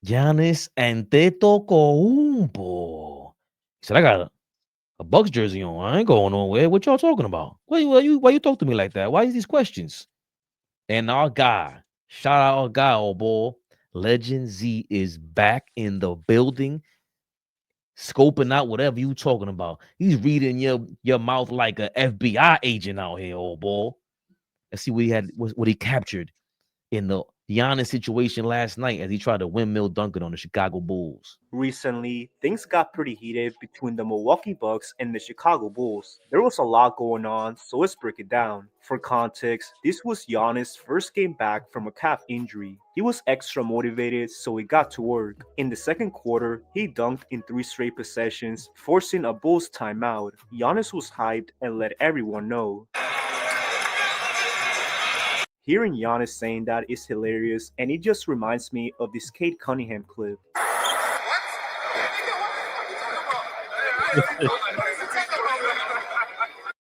Giannis Antetokounmpo. He said, I got a Bucks jersey on. I ain't going nowhere. What y'all talking about? Why you talk to me like that? Why these questions? And our guy, shout out our guy, old boy. Legend Z is back in the building, scoping out whatever you talking about. He's reading your mouth like a FBI agent out here, old boy. Let's see what he captured in the Giannis situation last night as he tried to windmill dunk it on the Chicago Bulls. Recently, things got pretty heated between the Milwaukee Bucks and the Chicago Bulls. There was a lot going on, so let's break it down. For context, this was Giannis' first game back from a calf injury. He was extra motivated, so he got to work. In the second quarter, he dunked in 3 straight possessions, forcing a Bulls timeout. Giannis was hyped and let everyone know. Hearing Giannis saying that is hilarious, and it just reminds me of this Kate Cunningham clip.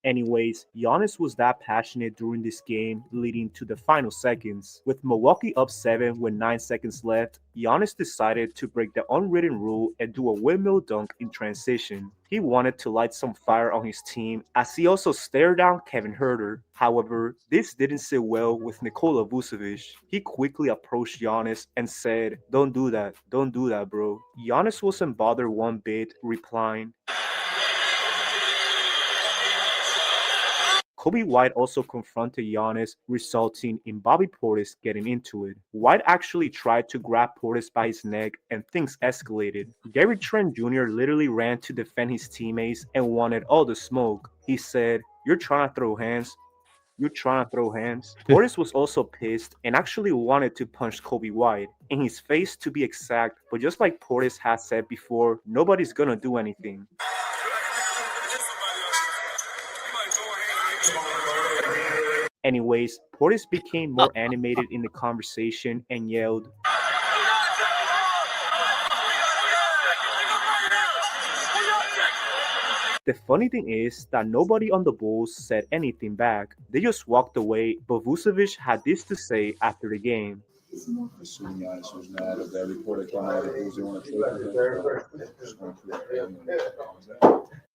Anyways, Giannis was that passionate during this game leading to the final seconds. With Milwaukee up 7 with 9 seconds left, Giannis decided to break the unwritten rule and do a windmill dunk in transition. He wanted to light some fire on his team as he also stared down Kevin Huerter. However, this didn't sit well with Nikola Vucevic. He quickly approached Giannis and said, don't do that, bro." Giannis wasn't bothered one bit, replying, Coby White also confronted Giannis, resulting in Bobby Portis getting into it. White actually tried to grab Portis by his neck, and things escalated. Gary Trent Jr. literally ran to defend his teammates and wanted all the smoke. He said, "You're trying to throw hands. You're trying to throw hands." Portis was also pissed and actually wanted to punch Coby White, in his face to be exact, but just like Portis has said before, nobody's gonna do anything. Anyways, Portis became more animated in the conversation and yelled, The funny thing is that nobody on the Bulls said anything back. They just walked away, but Vucevic had this to say after the game. Assuming Giannis was mad at that report that came out of the Bulls, they want to trade for him.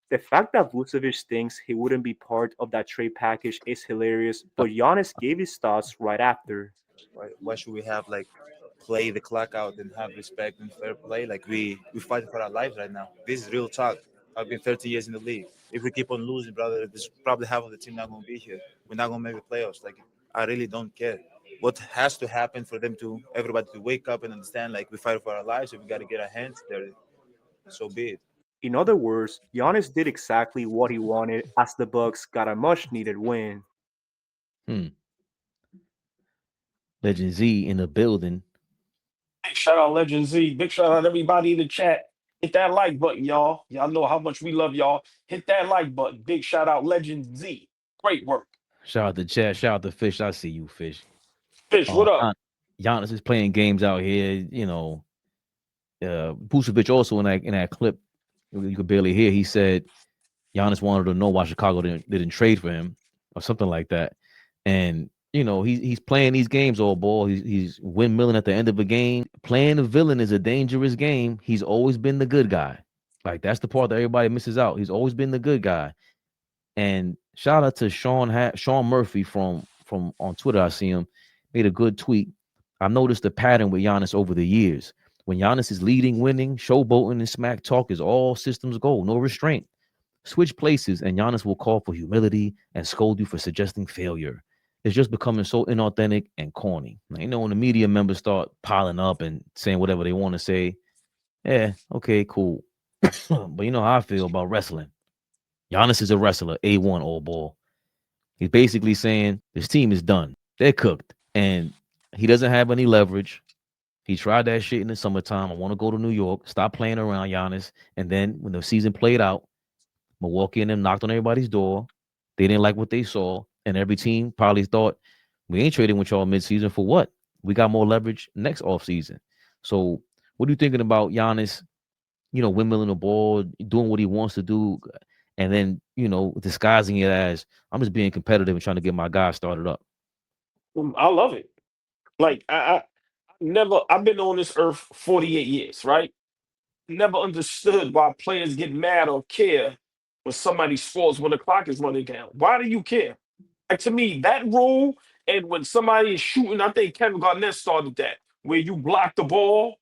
The fact that Vucevic thinks he wouldn't be part of that trade package is hilarious, but Giannis gave his thoughts right after. Why should we have like play the clock out and have respect and fair play? Like we fight for our lives right now. This is real talk. I've been 30 years in the league. If we keep on losing, brother, there's probably half of the team not gonna be here. We're not gonna make the playoffs. Like I really don't care. What has to happen for them to everybody to wake up and understand like we fight for our lives, so we got to get our hands dirty. So be it. In other words, Giannis did exactly what he wanted as the Bucks got a much needed win. Hmm. Legend Z in the building. Big shout out Legend Z. Big shout out everybody in the chat. Hit that like button, y'all. Y'all know how much we love y'all. Hit that like button. Big shout out Legend Z. Great work. Shout out to Chad. Shout out to Fish. I see you, Fish. Fish, what up? Giannis is playing games out here. Vucevic also in that clip, you could barely hear. He said Giannis wanted to know why Chicago didn't trade for him or something like that. And he's playing these games, old boy. He's windmilling at the end of a game. Playing a villain is a dangerous game. He's always been the good guy. Like that's the part that everybody misses out. He's always been the good guy. And shout out to Sean Murphy from on Twitter. I see him made a good tweet. I've noticed a pattern with Giannis over the years. When Giannis is leading, winning, showboating, and smack talk is all systems go, no restraint. Switch places, and Giannis will call for humility and scold you for suggesting failure. It's just becoming so inauthentic and corny. Now, when the media members start piling up and saying whatever they want to say, yeah, okay, cool. But you know how I feel about wrestling. Giannis is a wrestler, A1, old boy. He's basically saying this team is done. They're cooked. And he doesn't have any leverage. He tried that shit in the summertime. I want to go to New York. Stop playing around, Giannis. And then when the season played out, Milwaukee and them knocked on everybody's door. They didn't like what they saw. And every team probably thought, we ain't trading with y'all midseason for what? We got more leverage next offseason. So what are you thinking about Giannis, windmilling the ball, doing what he wants to do, and then, disguising it as, I'm just being competitive and trying to get my guy started up? I love it. Like I I've been on this earth 48 years, right? Never understood why players get mad or care when somebody scores when the clock is running down. Why do you care? Like to me, that rule, and when somebody is shooting, I think Kevin Garnett started that, where you block the ball.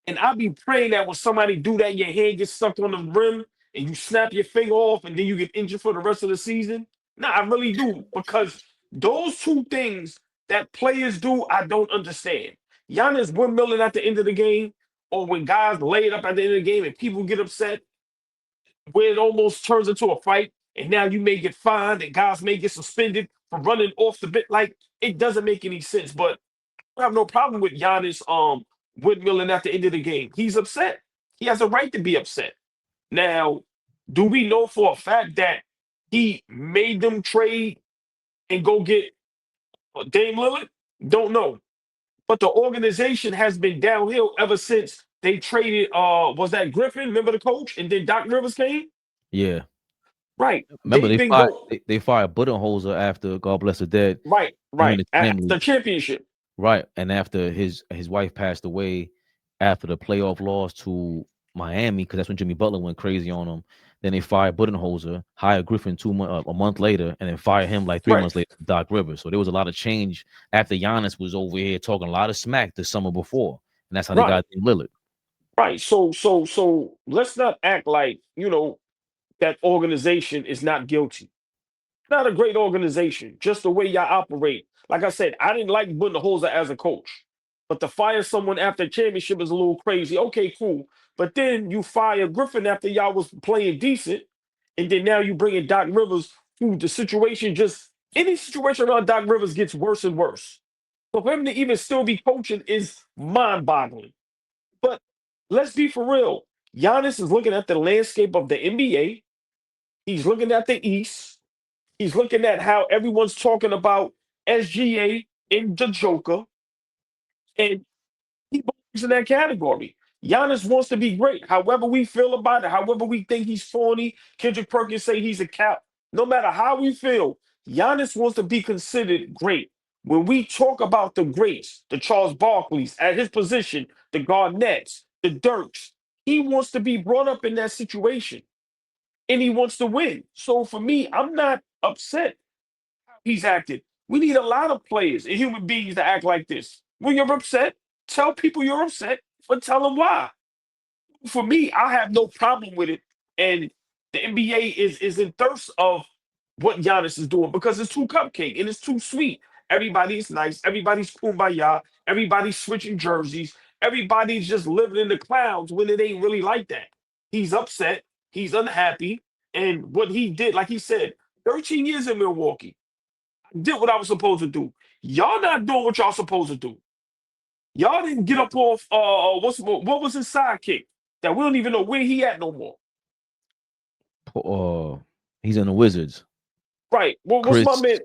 And I be praying that when somebody do that, your hand gets stuck on the rim and you snap your finger off and then you get injured for the rest of the season. Nah, I really do. Because those two things that players do, I don't understand. Giannis windmilling at the end of the game, or when guys lay it up at the end of the game and people get upset, where it almost turns into a fight, and now you may get fined and guys may get suspended for running off the bit. Like, it doesn't make any sense. But I have no problem with Giannis windmilling at the end of the game. He's upset. He has a right to be upset. Now, do we know for a fact that he made them trade and go get Dame Lillard? Don't know. But the organization has been downhill ever since they traded was that Griffin, remember the coach? And then Doc Rivers came? Yeah. Right. Remember They've been go they fired Budenholzer after God bless the dead. right, Him and right. his At family. the championship. Right. And after his wife passed away after the playoff loss to Miami, because that's when Jimmy Butler went crazy on him. Then they fired Budenholzer, hired Griffin a month later, and then fired him like 3 Right. months later, Doc Rivers. So there was a lot of change after Giannis was over here talking a lot of smack the summer before. And that's how they Right. got Lillard. Right. So let's not act like, that organization is not guilty. Not a great organization, just the way y'all operate. Like I said, I didn't like Budenholzer as a coach, but to fire someone after a championship is a little crazy. Okay, cool. But then you fire Griffin after y'all was playing decent, and then now you bring in Doc Rivers, who the situation just any situation around Doc Rivers gets worse and worse. So for him to even still be coaching is mind-boggling. But let's be for real. Giannis is looking at the landscape of the NBA. He's looking at the East. He's looking at how everyone's talking about SGA and the Joker, and he belongs in that category. Giannis wants to be great. However we feel about it, however we think he's phony, Kendrick Perkins say he's a cap. No matter how we feel, Giannis wants to be considered great. When we talk about the greats, the Charles Barkleys at his position, the Garnetts, the Dirks, he wants to be brought up in that situation, and he wants to win. So for me, I'm not upset he's acted. We need a lot of players and human beings to act like this. When you're upset, tell people you're upset, but tell them why. For me, I have no problem with it. And the NBA is in thirst of what Giannis is doing because it's too cupcake and it's too sweet. Everybody's nice. Everybody's kumbaya. Everybody's switching jerseys. Everybody's just living in the clouds when it ain't really like that. He's upset. He's unhappy. And what he did, like he said, 13 years in Milwaukee, did what I was supposed to do. Y'all not doing what y'all supposed to do. Y'all didn't get up off what was his sidekick that we don't even know where he at no more. He's in the Wizards. Right. Well, what's Chris. my man?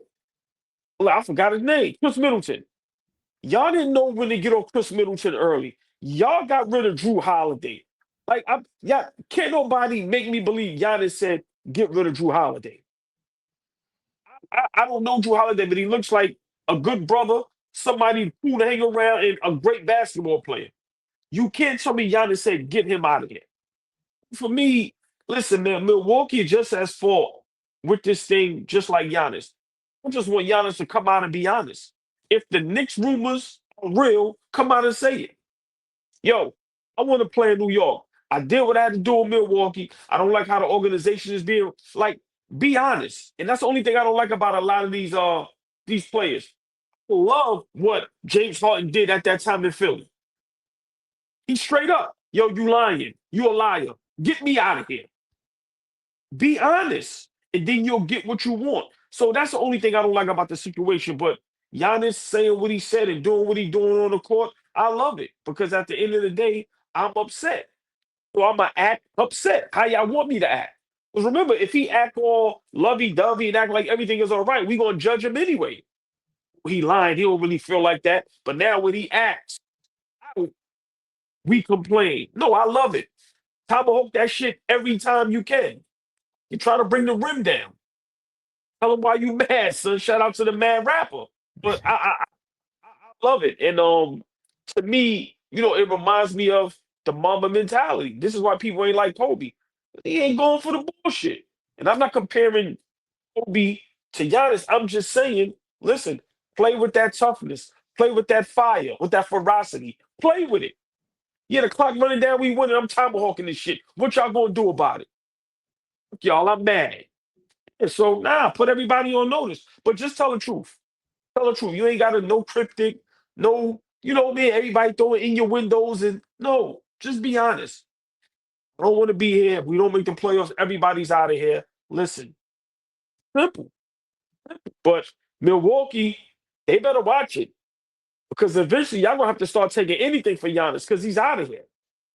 Well, I forgot his name. Chris Middleton. Y'all didn't know when to get off Chris Middleton early. Y'all got rid of Drew Holiday. Like, can't nobody make me believe Giannis said get rid of Drew Holiday. I don't know Drew Holiday, but he looks like a good brother, somebody cool to hang around, and a great basketball player. You can't tell me Giannis said get him out of here. For me, listen, man, Milwaukee just has fault with this thing, just like Giannis. I just want Giannis to come out and be honest. If the Knicks rumors are real, come out and say it. Yo, I want to play in New York. I did what I had to do in Milwaukee. I don't like how the organization is being like. Be honest, and that's the only thing I don't like about a lot of these players. I love what James Harden did at that time in Philly. He's straight up, yo, you lying, you a liar. Get me out of here. Be honest, and then you'll get what you want. So that's the only thing I don't like about the situation. But Giannis saying what he said and doing what he's doing on the court, I love it because at the end of the day, I'm upset. So I'm gonna act upset. How y'all want me to act? Because remember, if he act all lovey-dovey and act like everything is all right, we gonna judge him anyway. He lying. He don't really feel like that. But now when he acts, we complain. No, I love it. Tomahawk that shit every time you can. You try to bring the rim down. Tell him why you mad, son. Shout out to the mad rapper. But I love it. And to me, it reminds me of the Mamba mentality. This is why people ain't like Kobe. He ain't going for the bullshit. And I'm not comparing Kobe to Giannis. I'm just saying, listen, play with that toughness, play with that fire, with that ferocity. Play with it. Yeah, the clock running down, we winning. I'm tomahawking this shit. What y'all gonna do about it? Y'all, I'm mad. And so, put everybody on notice. But just tell the truth. Tell the truth. You ain't got to no cryptic, no, everybody throwing in your windows and no, just be honest. I don't want to be here. If we don't make the playoffs, everybody's out of here. Listen, simple. But Milwaukee, they better watch it because eventually y'all gonna have to start taking anything for Giannis because he's out of here.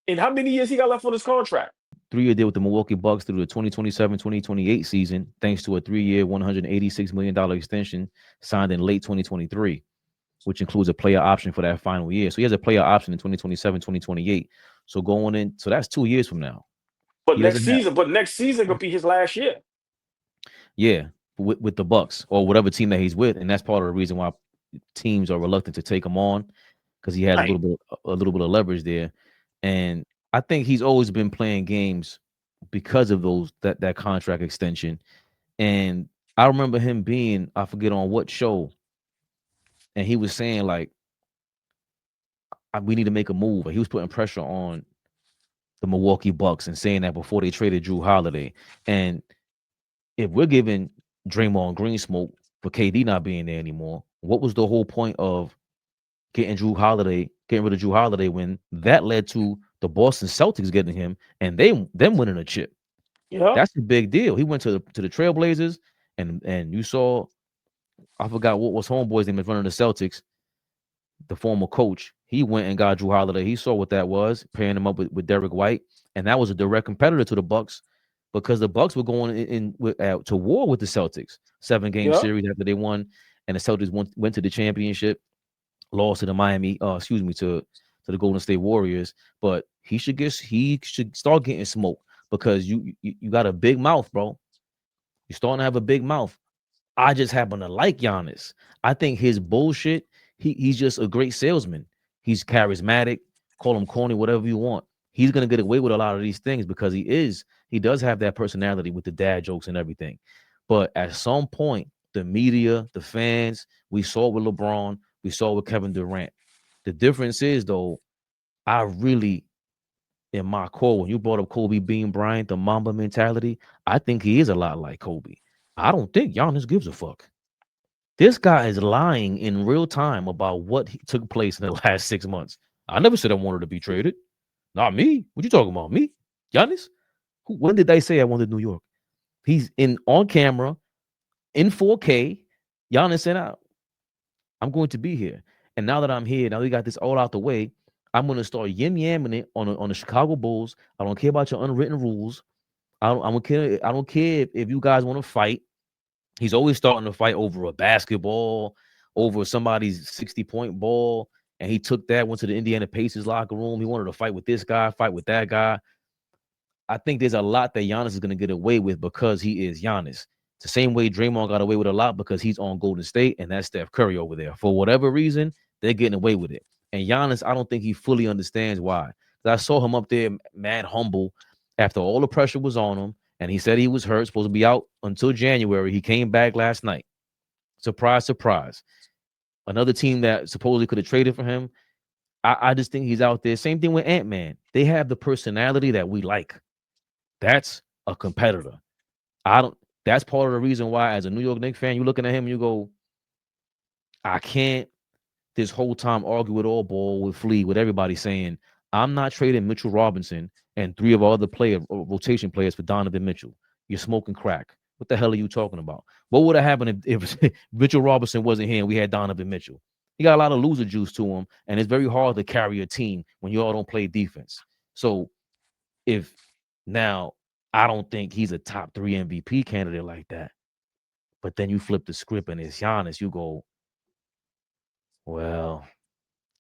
And how many years he got left on his contract? 3-year deal with the Milwaukee Bucks through the 2027-2028 season, thanks to a 3-year, $186 million extension signed in late 2023, which includes a player option for that final year. So he has a player option in 2027-2028. So going in, so that's 2 years from now. But next season could be his last year. Yeah, with the Bucks or whatever team that he's with, and that's part of the reason why teams are reluctant to take him on because he has a little bit of leverage there. And I think he's always been playing games because of that contract extension. And I remember him being, I forget on what show, and he was saying like, we need to make a move. He was putting pressure on the Milwaukee Bucks and saying that before they traded Drew Holiday. And if we're giving Draymond Green smoke for KD not being there anymore, what was the whole point of getting rid of Drew Holiday when that led to the Boston Celtics getting him and them winning a chip? Yeah, that's a big deal. He went to the Trailblazers, and you saw, I forgot what was homeboy's name in front of the Celtics, the former coach. He went and got Drew Holiday. He saw what that was, pairing him up with Derek White, and that was a direct competitor to the Bucks because the Bucks were going to war with the Celtics. 7-game series after they won, and the Celtics went to the championship, lost to the to the Golden State Warriors. But he should start getting smoked because you got a big mouth, bro. You're starting to have a big mouth. I just happen to like Giannis. I think his bullshit, he's just a great salesman. He's charismatic, call him corny, whatever you want. He's going to get away with a lot of these things because he does have that personality with the dad jokes and everything. But at some point, the media, the fans, we saw with LeBron, we saw with Kevin Durant. The difference is, though, I really, in my core, when you brought up Kobe Bean Bryant, the Mamba mentality, I think he is a lot like Kobe. I don't think Giannis gives a fuck. This guy is lying in real time about what took place in the last 6 months. I never said I wanted to be traded. Not me. What you talking about? Me? Giannis? When did they say I wanted New York? He's on camera in 4K. Giannis said, I'm going to be here. And now that I'm here, now we got this all out the way, I'm going to start yam-yamming it on the Chicago Bulls. I don't care about your unwritten rules. I don't care if you guys want to fight. He's always starting to fight over a basketball, over somebody's 60-point ball. And he took that, went to the Indiana Pacers locker room. He wanted to fight with this guy, fight with that guy. I think there's a lot that Giannis is going to get away with because he is Giannis. It's the same way Draymond got away with a lot because he's on Golden State and that's Steph Curry over there. For whatever reason, they're getting away with it. And Giannis, I don't think he fully understands why. I saw him up there mad humble after all the pressure was on him. And he said he was hurt, supposed to be out until January. He came back last night. Surprise, surprise. Another team that supposedly could have traded for him. I just think he's out there. Same thing with Ant-Man. They have the personality that we like. That's a competitor. That's part of the reason why, as a New York Knicks fan, you're looking at him and you go, I can't this whole time argue with AllBall, with Flea, with everybody saying, I'm not trading Mitchell Robinson and 3 of our other rotation players for Donovan Mitchell. You're smoking crack. What the hell are you talking about? What would have happened if Mitchell Robinson wasn't here and we had Donovan Mitchell? He got a lot of loser juice to him, and it's very hard to carry a team when you all don't play defense. So now I don't think he's a top 3 MVP candidate like that. But then you flip the script and it's Giannis. You go, well,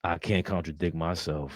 I can't contradict myself.